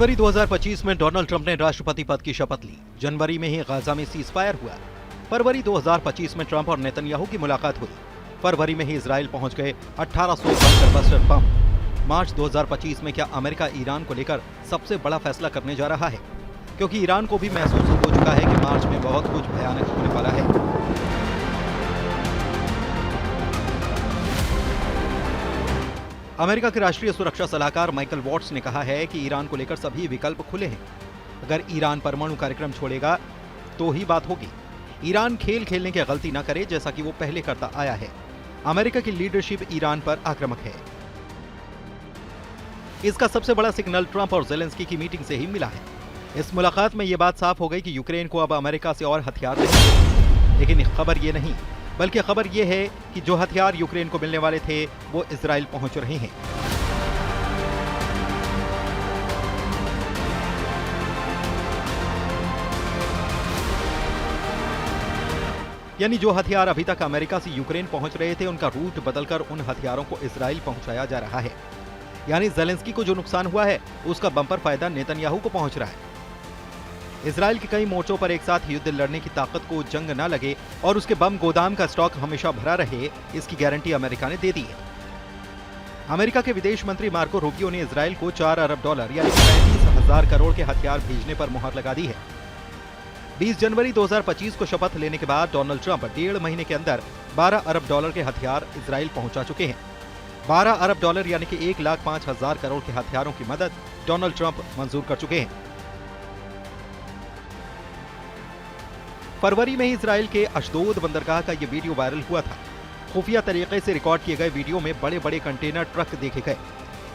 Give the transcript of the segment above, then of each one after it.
जनवरी 2025 में Donald Trump ने राष्ट्रपति पद की शपथ ली। जनवरी में ही गाजा में सीजफायर हुआ। फरवरी 2025 में ट्रंप और नेतन्याहू की मुलाकात हुई। फरवरी में ही इजराइल पहुंच गए 1800 बंकर बस्टर बम। मार्च 2025 में क्या अमेरिका ईरान को लेकर सबसे बड़ा फैसला करने जा रहा है? क्योंकि ईरान को भी महसूस हो चुका है कि मार्च में बहुत कुछ भयानक होने वाला है। अमेरिका के राष्ट्रीय सुरक्षा सलाहकार माइकल वॉट्स ने कहा है कि ईरान को लेकर सभी विकल्प खुले हैं। अगर ईरान परमाणु कार्यक्रम छोड़ेगा तो ही बात होगी। ईरान खेल खेलने की गलती न करे जैसा कि वो पहले करता आया है। अमेरिका की लीडरशिप ईरान पर आक्रामक है। इसका सबसे बड़ा सिग्नल ट्रंप और ज़ेलेंस्की की मीटिंग से ही मिला है। इस मुलाकात में यह बात साफ हो गई कि यूक्रेन को अब अमेरिका से और हथियार नहीं। लेकिन खबर ये नहीं, बल्कि खबर यह है कि जो हथियार यूक्रेन को मिलने वाले थे वो इजराइल पहुंच रहे हैं। यानी जो हथियार अभी तक अमेरिका से यूक्रेन पहुंच रहे थे उनका रूट बदलकर उन हथियारों को इजराइल पहुंचाया जा रहा है। यानी ज़ेलेंस्की को जो नुकसान हुआ है उसका बंपर फायदा नेतन्याहू को पहुंच रहा है। इजराइल के कई मोर्चों पर एक साथ युद्ध लड़ने की ताकत को जंग न लगे और उसके बम गोदाम का स्टॉक हमेशा भरा रहे, इसकी गारंटी अमेरिका ने दे दी है। अमेरिका के विदेश मंत्री मार्को रूबियो ने इजराइल को $4 अरब यानी 35,000 करोड़ के हथियार भेजने पर मुहर लगा दी है। 20 जनवरी 2025 को शपथ लेने के बाद डोनाल्ड ट्रंप 1.5 महीने के अंदर $12 अरब के हथियार इजराइल पहुंचा चुके हैं। $12 अरब यानी कि 1,05,000 करोड़ के हथियारों की मदद डोनाल्ड ट्रंप मंजूर कर चुके हैं। फरवरी में ही इजराइल के अशदोद बंदरगाह का यह वीडियो वायरल हुआ था। खुफिया तरीके से रिकॉर्ड किए गए वीडियो में बड़े बड़े कंटेनर ट्रक देखे गए।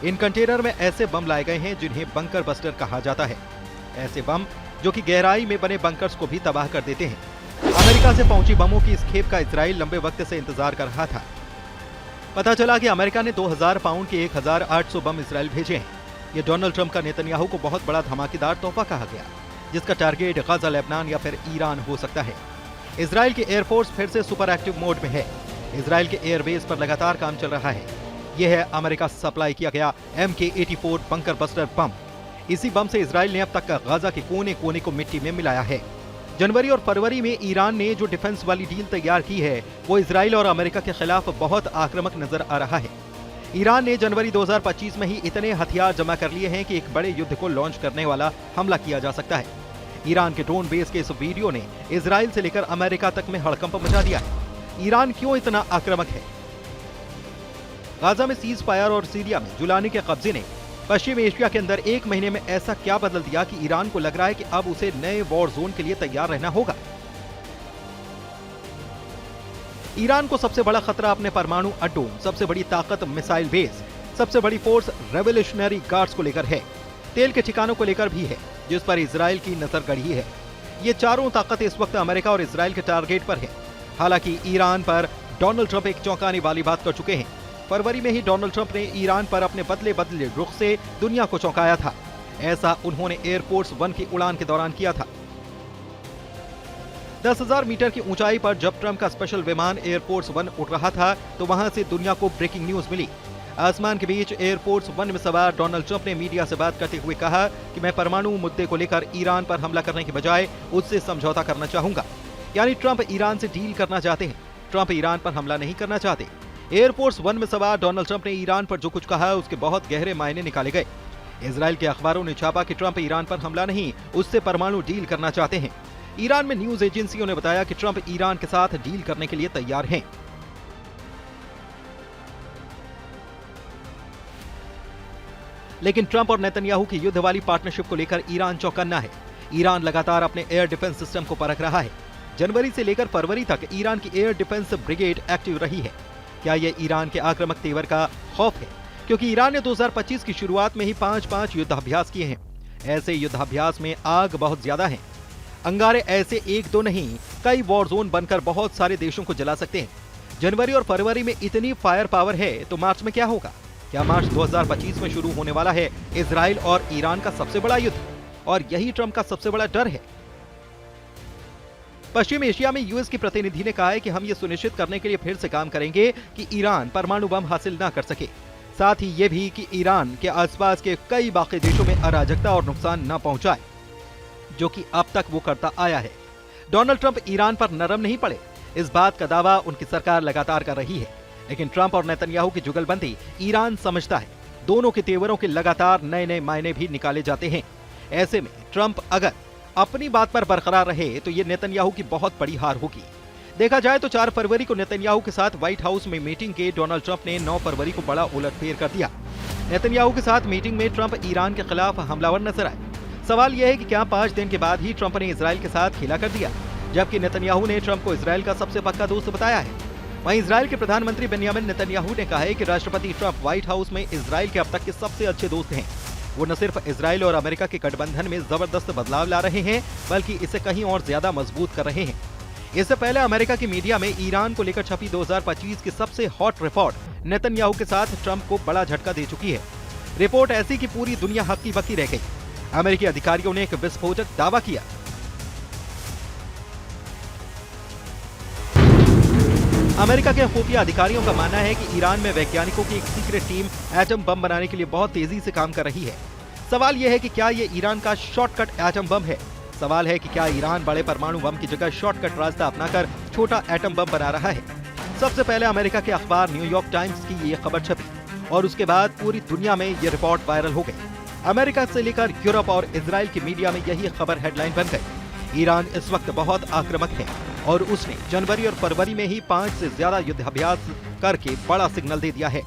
इन कंटेनर में ऐसे बम लाए गए हैं जिन्हें बंकर बस्टर कहा जाता है। ऐसे बम जो कि गहराई में बने बंकर्स को भी तबाह कर देते हैं। अमेरिका से पहुंची बमों की इस खेप का इजराइल लंबे वक्त से इंतजार कर रहा था। पता चला कि अमेरिका ने 2000 पाउंड के 1800 बम इजराइल भेजे हैं। ये डोनाल्ड ट्रंप का नेतन्याहू को बहुत बड़ा धमाकेदार तोहफा कहा गया, जिसका टारगेट गाजा, लेबनान या फिर ईरान हो सकता है। इजराइल की एयरफोर्स फिर से सुपर एक्टिव मोड में है। इजराइल के एयरबेस पर लगातार काम चल रहा है। यह है अमेरिका से सप्लाई किया गया MK-84 बंकर बस्टर बम। इसी बम से इजराइल ने अब तक गाजा के कोने कोने को मिट्टी में मिलाया है। जनवरी और फरवरी में ईरान ने जो डिफेंस वाली डील तैयार की है वो इजराइल और अमेरिका के खिलाफ बहुत आक्रामक नजर आ रहा है। ईरान ने जनवरी 2025 में ही इतने हथियार जमा कर लिए हैं कि एक बड़े युद्ध को लॉन्च करने वाला हमला किया जा सकता है। ईरान के ड्रोन बेस के इस वीडियो ने इजराइल से लेकर अमेरिका तक में हड़कंप मचा दिया है। ईरान क्यों इतना आक्रामक है? गाजा में सीज फायर और सीरिया में जुलानी के कब्जे ने पश्चिम एशिया के अंदर एक महीने में ऐसा क्या बदल दिया कि ईरान को लग रहा है कि अब उसे नए वॉर जोन के लिए तैयार रहना होगा। ईरान को सबसे बड़ा खतरा अपने परमाणु अड्डों, सबसे बड़ी ताकत मिसाइल बेस, सबसे बड़ी फोर्स रेवोल्यूशनरी गार्ड्स को लेकर है। तेल के ठिकानों को लेकर भी है, जिस पर इजराइल की नजर गड़ी है। ये चारों ताकत इस वक्त अमेरिका और इजराइल के टारगेट पर है। हालांकि ईरान पर डोनाल्ड ट्रंप एक चौंकाने वाली बात कर चुके हैं। फरवरी में ही डोनाल्ड ट्रंप ने ईरान पर अपने बदले रुख से दुनिया को चौंकाया था। ऐसा उन्होंने एयरफोर्स 1 की उड़ान के दौरान किया था। 10,000 मीटर की ऊंचाई पर जब ट्रंप का स्पेशल विमान एयरफोर्स 1 उड़ रहा था तो वहां से दुनिया को ब्रेकिंग न्यूज मिली। आसमान के बीच एयरफोर्स 1 में सवार डोनाल्ड ट्रंप ने मीडिया से बात करते हुए कहा कि मैं परमाणु मुद्दे को लेकर ईरान पर हमला करने के बजाय उससे समझौता करना चाहूंगा। यानी ट्रंप ईरान से डील करना चाहते हैं। ट्रंप ईरान पर हमला नहीं करना चाहते। एयरफोर्स 1 में सवार डोनाल्ड ट्रंप ने ईरान पर जो कुछ कहा उसके बहुत गहरे मायने निकाले गए। इजराइल के अखबारों ने छापा कि ट्रंप ईरान पर हमला नहीं, उससे परमाणु डील करना चाहते हैं। ईरान में न्यूज एजेंसियों ने बताया कि ट्रंप ईरान के साथ डील करने के लिए तैयार हैं। लेकिन ट्रंप और नेतन्याहू की युद्ध वाली पार्टनरशिप को लेकर ईरान चौकन्ना है। ईरान लगातार अपने एयर डिफेंस सिस्टम को परख रहा है। जनवरी से लेकर फरवरी तक ईरान की एयर डिफेंस ब्रिगेड एक्टिव रही है। क्या यह ईरान के आक्रामक तेवर का खौफ है? क्योंकि ईरान ने 2025 की शुरुआत में ही 5 युद्धाभ्यास किए हैं। ऐसे युद्धाभ्यास में आग बहुत ज्यादा है। अंगारे ऐसे एक दो नहीं, कई वॉर जोन बनकर बहुत सारे देशों को जला सकते हैं। जनवरी और फरवरी में इतनी फायर पावर है तो मार्च में क्या होगा? क्या मार्च 2025 में शुरू होने वाला है इजराइल और ईरान का सबसे बड़ा युद्ध? और यही ट्रंप का सबसे बड़ा डर है। पश्चिम एशिया में यूएस की प्रतिनिधि ने कहा है कि हम ये सुनिश्चित करने के लिए फिर से काम करेंगे कि ईरान परमाणु बम हासिल न कर सके। साथ ही ये भी कि ईरान के आसपास के कई बाकी देशों में अराजकता और नुकसान न पहुंचाए, जो कि अब तक वो करता आया है। डोनाल्ड ट्रंप ईरान पर नरम नहीं पड़े, इस बात का दावा उनकी सरकार लगातार कर रही है। लेकिन ट्रंप और नेतन्याहू की जुगलबंदी ईरान समझता है। दोनों के तेवरों के लगातार नए नए मायने भी निकाले जाते हैं। ऐसे में ट्रंप अगर अपनी बात पर बरकरार रहे तो ये नेतन्याहू की बहुत बड़ी हार होगी। देखा जाए तो 4 फरवरी को नेतन्याहू के साथ व्हाइट हाउस में मीटिंग के डोनाल्ड ट्रंप ने 9 फरवरी को बड़ा उलटफेर कर दिया। नेतन्याहू के साथ मीटिंग में ट्रंप ईरान के खिलाफ हमलावर नजर आए। सवाल यह है कि क्या 5 दिन के बाद ही ट्रंप ने इजराइल के साथ खेला कर दिया, जबकि नेतन्याहू ने ट्रंप को इजराइल का सबसे पक्का दोस्त बताया है। वहीं इजराइल के प्रधानमंत्री बेंयामिन नेतन्याहू ने कहा है कि राष्ट्रपति ट्रंप व्हाइट हाउस में इजराइल के अब तक के सबसे अच्छे दोस्त हैं। वो न सिर्फ इजराइल और अमेरिका के गठबंधन में जबरदस्त बदलाव ला रहे हैं, बल्कि इसे कहीं और ज्यादा मजबूत कर रहे हैं। इससे पहले अमेरिका की मीडिया में ईरान को लेकर छपी 2025 की सबसे हॉट रिपोर्ट नेतन्याहू के साथ ट्रंप को बड़ा झटका दे चुकी है। रिपोर्ट ऐसी कि पूरी दुनिया हक्की बक्की रह गई। अमेरिकी अधिकारियों ने एक विस्फोटक दावा किया। अमेरिका के खुफिया अधिकारियों का मानना है कि ईरान में वैज्ञानिकों की एक सीक्रेट टीम एटम बम बनाने के लिए बहुत तेजी से काम कर रही है। सवाल यह है कि क्या ये ईरान का शॉर्टकट एटम बम है। सवाल है कि क्या ईरान बड़े परमाणु बम की जगह शॉर्टकट रास्ता अपनाकर छोटा एटम बम बना रहा है। सबसे पहले अमेरिका के अखबार न्यूयॉर्क टाइम्स की ये खबर छपी और उसके बाद पूरी दुनिया में ये रिपोर्ट वायरल हो गई। अमेरिका से लेकर यूरोप और इजराइल की मीडिया में यही खबर हेडलाइन बन गई। ईरान इस वक्त बहुत आक्रामक है और उसने जनवरी और फरवरी में ही 5 से ज्यादा युद्धाभ्यास करके बड़ा सिग्नल दे दिया है।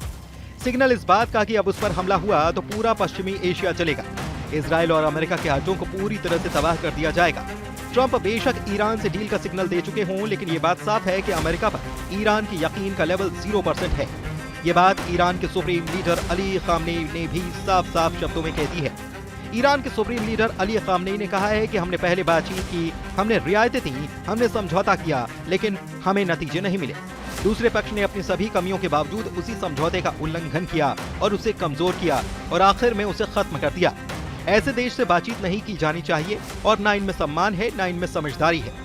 सिग्नल इस बात का कि अब उस पर हमला हुआ तो पूरा पश्चिमी एशिया चलेगा। इजराइल और अमेरिका के हाथों को पूरी तरह से तबाह कर दिया जाएगा। ट्रंप बेशक ईरान से डील का सिग्नल दे चुके हों, लेकिन ये बात साफ है कि अमेरिका पर ईरान की यकीन का लेवल 0% है। ये बात ईरान के सुप्रीम लीडर अली खामनेई ने भी साफ साफ शब्दों में कह दी है। ईरान के सुप्रीम लीडर अली खामनेई ने कहा है कि हमने पहले बातचीत की, हमने रियायतें दी, हमने समझौता किया, लेकिन हमें नतीजे नहीं मिले। दूसरे पक्ष ने अपनी सभी कमियों के बावजूद उसी समझौते का उल्लंघन किया और उसे कमजोर किया और आखिर में उसे खत्म कर दिया। ऐसे देश से बातचीत नहीं की जानी चाहिए और न इनमें सम्मान है, न इनमें समझदारी है।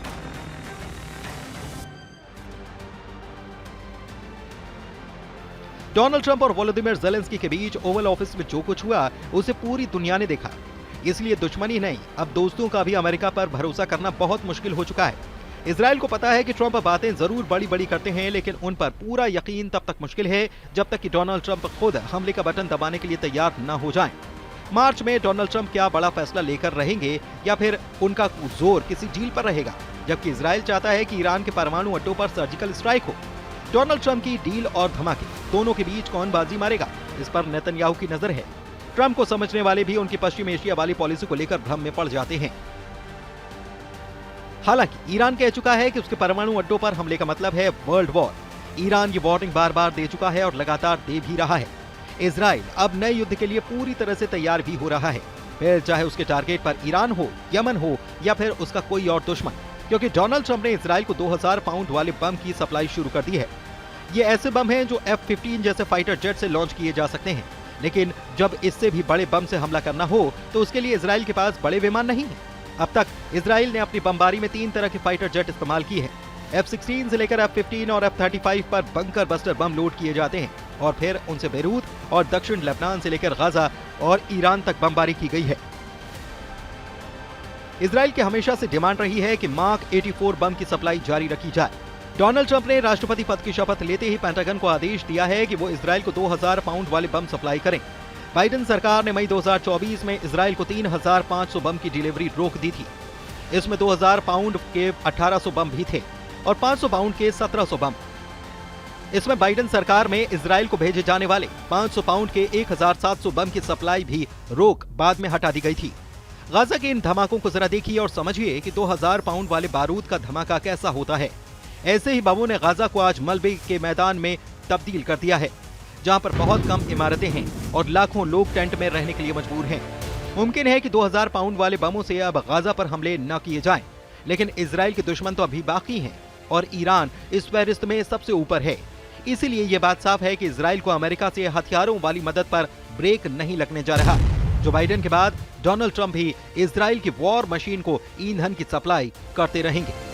डोनाल्ड ट्रंप और वोलोदिमीर ज़ेलेंस्की के बीच ओवल ऑफिस में जो कुछ हुआ उसे पूरी दुनिया ने देखा। इसलिए दुश्मनी नहीं, अब दोस्तों का भी अमेरिका पर भरोसा करना बहुत मुश्किल हो चुका है। इजराइल को पता है कि ट्रंप बातें जरूर बड़ी बड़ी करते हैं, लेकिन उन पर पूरा यकीन तब तक मुश्किल है जब तक कि डोनाल्ड ट्रंप खुद हमले का बटन दबाने के लिए तैयार न हो जाएं। मार्च में डोनाल्ड ट्रंप क्या बड़ा फैसला लेकर रहेंगे या फिर उनका जोर किसी डील पर रहेगा, जबकि इजराइल चाहता है कि ईरान के परमाणु अड्डों पर सर्जिकल स्ट्राइक हो। डोनाल्ड ट्रंप की डील और धमाके दोनों के बीच कौन बाजी मारेगा, इस पर नेतन्याहू की नजर है। ट्रंप को समझने वाले भी उनकी पश्चिम एशिया वाली पॉलिसी को लेकर भ्रम में पड़ जाते हैं। हालांकि ईरान कह चुका है कि उसके परमाणु अड्डों पर हमले का मतलब है वर्ल्ड वॉर। ईरान ये वार्निंग बार बार दे चुका है और लगातार दे भी रहा है। इजराइल अब नए युद्ध के लिए पूरी तरह से तैयार भी हो रहा है, फिर चाहे उसके टारगेट पर ईरान हो, यमन हो या फिर उसका कोई और दुश्मन, क्योंकि डोनाल्ड ट्रंप ने इजराइल को 2000 पाउंड वाले बम की सप्लाई शुरू कर दी है। ये ऐसे बम हैं जो F-15 जैसे फाइटर जेट से लॉन्च किए जा सकते हैं, लेकिन जब इससे भी बड़े बम से हमला करना हो तो उसके लिए इजराइल के पास बड़े विमान नहीं है। अब तक इजराइल ने अपनी बमबारी में 3 तरह के फाइटर जेट इस्तेमाल किए हैं। F-16 से लेकर F-15 और F-35 पर बंकर बस्टर बम लोड किए जाते हैं और फिर उनसे बेरूत और दक्षिण लेबनान से लेकर गाजा और ईरान तक बमबारी की गई है। इजराइल की हमेशा से डिमांड रही है कि मार्क 84 बम की सप्लाई जारी रखी जाए। डोनाल्ड ट्रंप ने राष्ट्रपति पद की शपथ लेते ही पेंटागन को आदेश दिया है कि वो इजराइल को 2000 पाउंड वाले बम सप्लाई करें। बाइडेन सरकार ने मई 2024 में इजराइल को 3500 बम की डिलीवरी रोक दी थी। इसमें 2000 पाउंड के 1800 बम भी थे और 500 पाउंड के 1700 बम। इसमें बाइडेन सरकार में इजराइल को भेजे जाने वाले 500 पाउंड के 1700 बम की सप्लाई भी रोक बाद में हटा दी गई थी। गाजा के इन धमाकों को जरा देखिए और समझिए कि 2000 पाउंड वाले बारूद का धमाका कैसा होता है। ऐसे ही बमों ने गाजा को आज मलबे के मैदान में तब्दील कर दिया है, जहां पर बहुत कम इमारतें हैं और लाखों लोग टेंट में रहने के लिए मजबूर हैं। मुमकिन है कि 2000 पाउंड वाले बमों से अब गाजा पर हमले न किए जाएं, लेकिन इजराइल के दुश्मन तो अभी बाकी हैं और ईरान इस फहरिस्त में सबसे ऊपर है। इसीलिए ये बात साफ है कि इजराइल को अमेरिका से हथियारों वाली मदद पर ब्रेक नहीं लगने जा रहा। जो बाइडेन के बाद डोनाल्ड ट्रंप भी इजराइल की वॉर मशीन को ईंधन की सप्लाई करते रहेंगे।